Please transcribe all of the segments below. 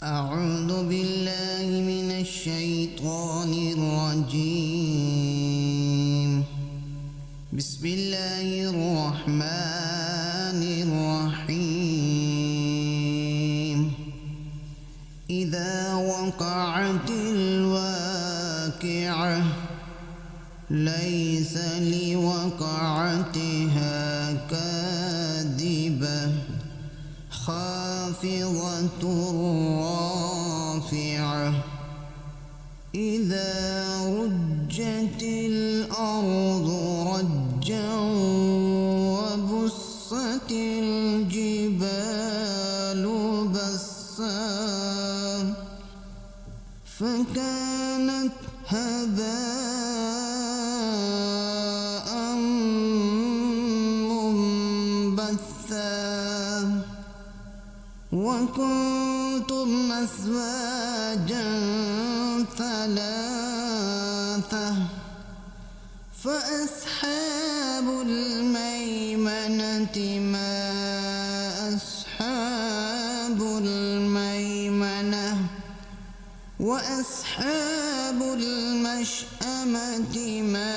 أعوذ بالله من الشيطان الرجيم. بسم الله الرحمن الرحيم. إذا وقعت الواقعة ليس لوقعتها كاذبة خافضة رافعة إذا رجت الأرض رجا وبست الجبال بسا فكانت هباء منبثا وكنتم أزواجا ثلاثة فأصحاب الميمنة ما أصحاب الميمنة وأصحاب المشأمة ما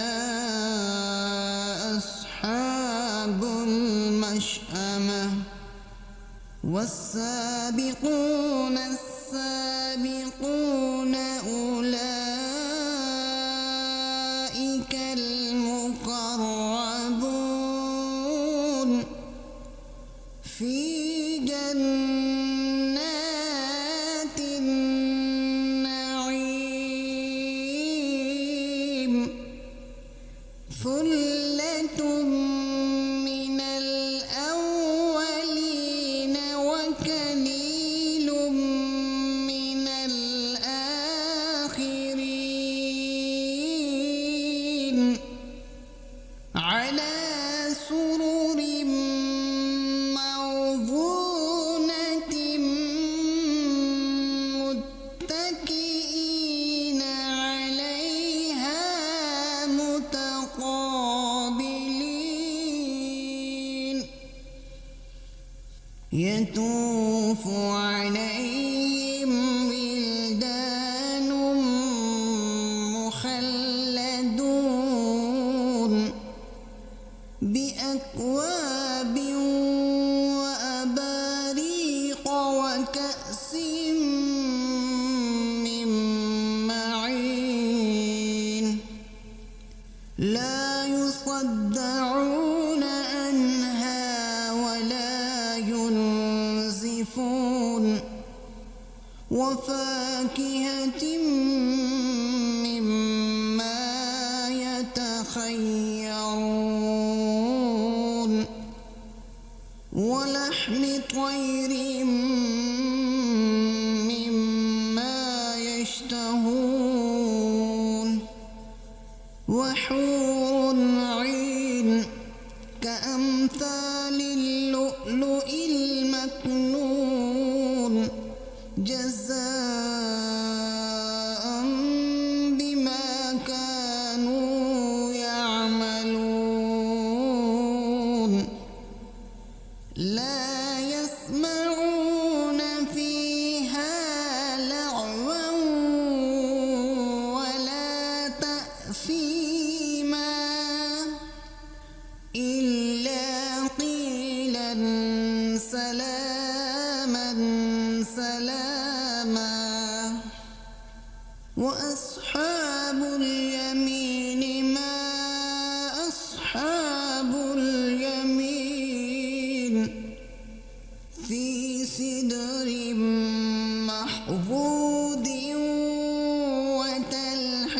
أصحاب المشأمة والسابقون السابقون أولئك المقربون في جنات النعيم ثلة من الأولين وقليل من الآخرين على سرر موضونة متكئين عليها متقابلين يطوف عليهم ولدان مخلدون بأكواب وأباريق وكأس من معين لا يصدعون عنها ولا ينزفون وفاكهة مما يتخيرون ولحم طير مما يشتهون وحور عين كأمثال اللؤلؤ المكنون جزاء بما كانوا يعملون لا يسمعون فيها لغوا ولا تأثيما إلا قيلا سلاما سلاما وأصحاب اليمين ما أصحاب اليمين في سدر محفوظ وتلح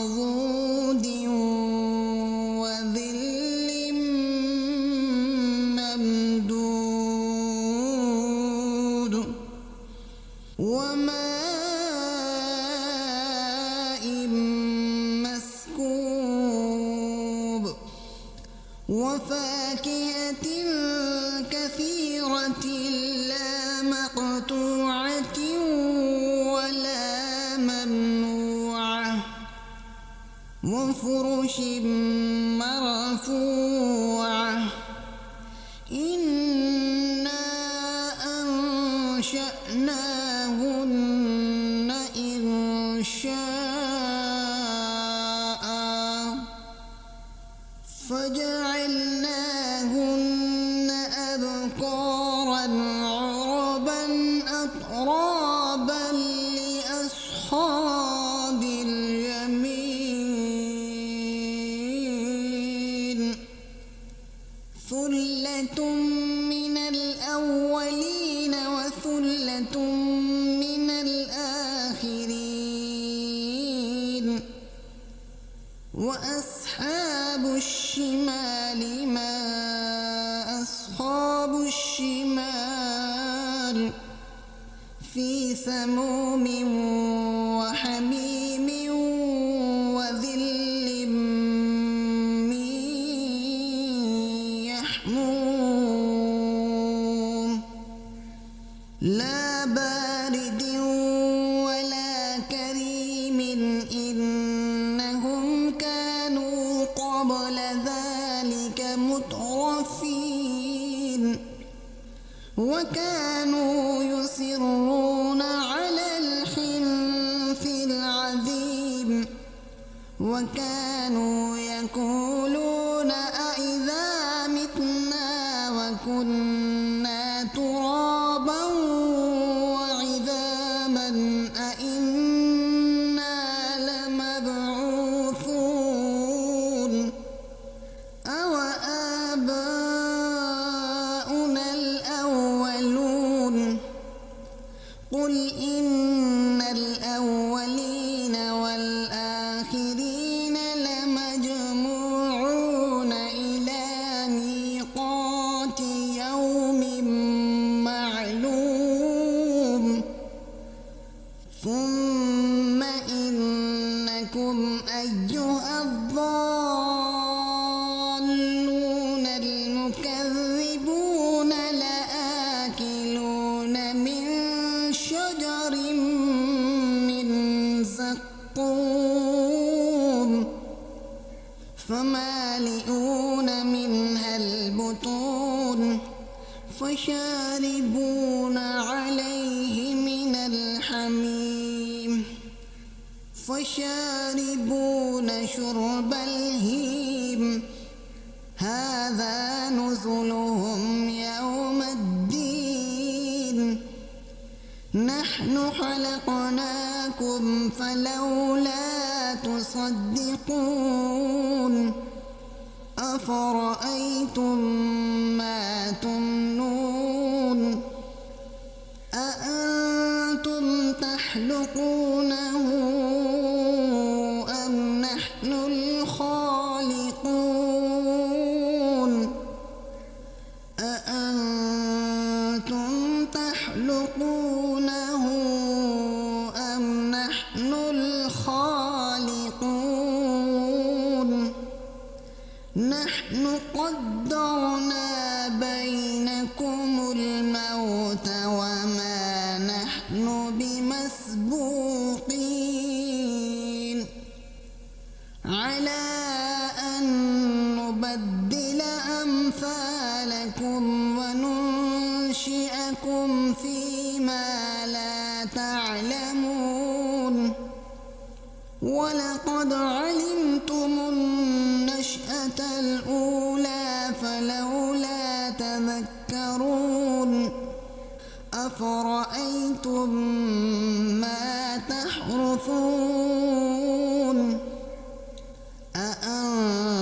منضود وظل ممدود وماء مسكوب وفاكهة كثيرة لا مقطوعة ولا ممنوعة وفرش مرفوعة إنا أنشأناهن إنشاء فجعلناهن أبكارا عربا أترابا لأصحاب اليمين ثلة من الأولين وثلة من الآخرين وأصحاب الشمال ما أصحاب الشمال في سموم وحميم وظل من يحموم لا بارد ولا كريم إنهم كانوا قبل ذلك مترفين وكانوا يصرون على الحنث العظيم وكانوا يقولون أإذا متنا وكنا ترابا وعظاما أإنا لمبعوثون أو آباؤنا الأولون قل إن الأولين والآخرين لمجموعون إلى ميقات يوم معلوم ثم إنكم أيها الضالون المكذبون لآكلون من شجر من زقوم فمالئون منها البطون فشاربون عليه من الحميم فشاربون شرب الهيم هذا نزلهم يوم الدين نحن خلقناكم فلولا تصدقون أفرأيتم ما تمنون أأنتم تخلقونه أم نحن الخالقون أأنتم تخلقونه أم نحن الخالقون نحن قدرنا بينكم الموت وما نحن بمسبوقين على أن نبدل أمثالكم وننشئكم فيما لا تعلمون ولقد علمتم النشأة الأولى فلولا تذكرون أفرأيتم ما تحرثون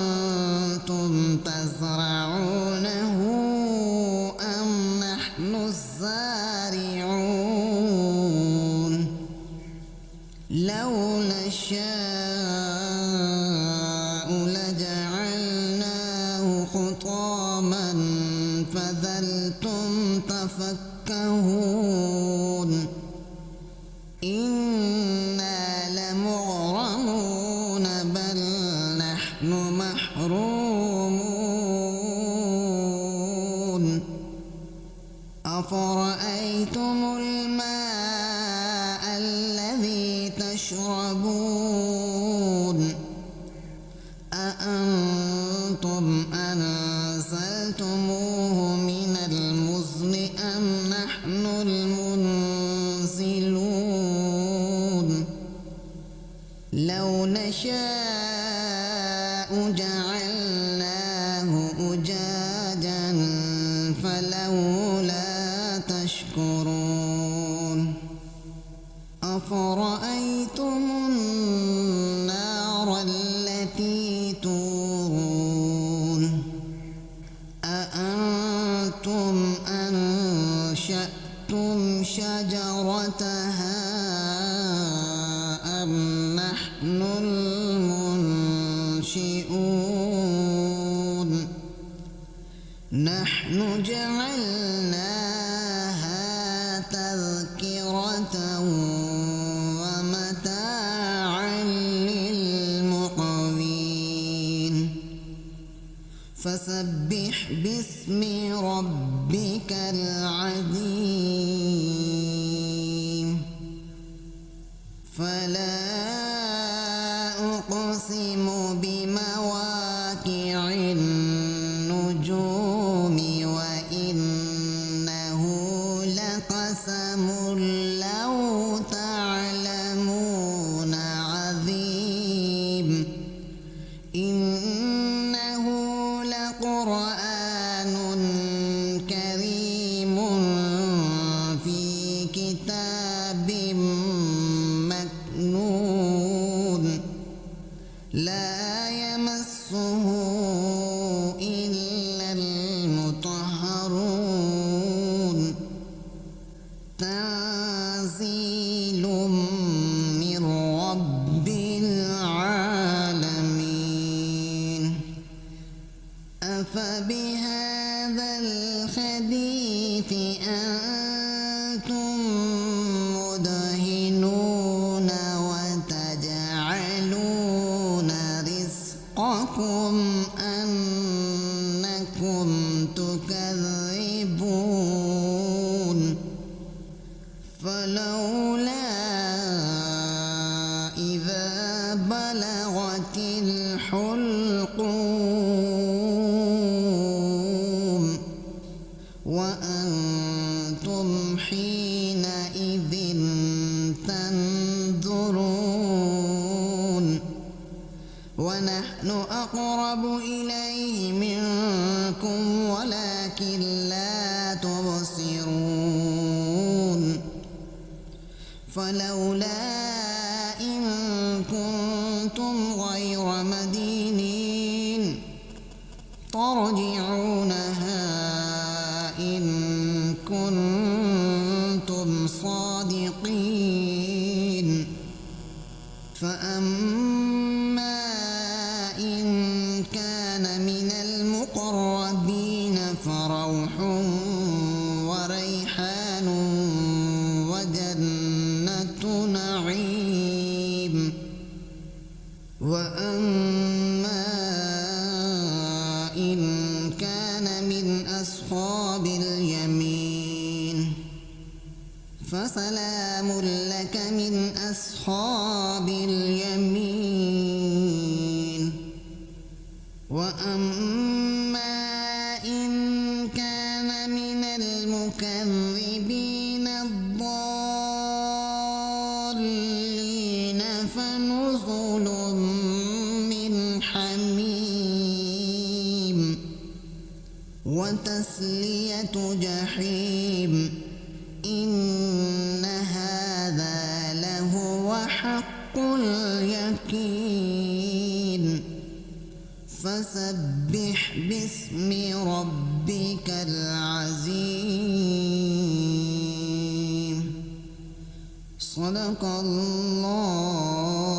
أأنتم تزرعونه أم نحن الزارعون لو نشاء لجعلناه حطاما فظلتم تفكهون إنا لمغرمون بل نحن محرومون أفرأيتم الماء الذي تشربون أأنتم أنزلتموه من المزن أم نحن المنزلون نشاء جعلناه أجاجا فلولا تشكرون أفرأيتم النار التي تورون أأنتم أنشأتم شجرتها أم نحن المنشئون نحن جعلناها تذكرة ومتاعا للمقوين فسبح باسم ربك العظيم فلا أقسم بمواقع النجوم وإنه لقسم لو تعلمون عظيم إنه لقرآن كريم في كتاب مكنون لا يمسه إلا المطهرون تنزيل من رب العالمين أفبهذا الحديث أنتم مدهنون وتجعلون رزقكم أنكم تكذبون فلولا إذا بلغت الحلقوم وأنتم حينئذ تنظرون ونحن أقرب إليه منكم ولكن لا تبصرون فلولا إن كنتم غير مدينين ترجعونها إن كنتم صادقين فأما إن كان من المقربين فروح وريحان وجنة نعيم وأما إن كان من أصحاب اليمين فسلام لك من أصحاب اليمين وأما إن كان من المكذبين الضالين فنزل من حميم وتسلية جحيم إن هذا لهو حق اليقين فسبح باسم ربك العظيم صدق الله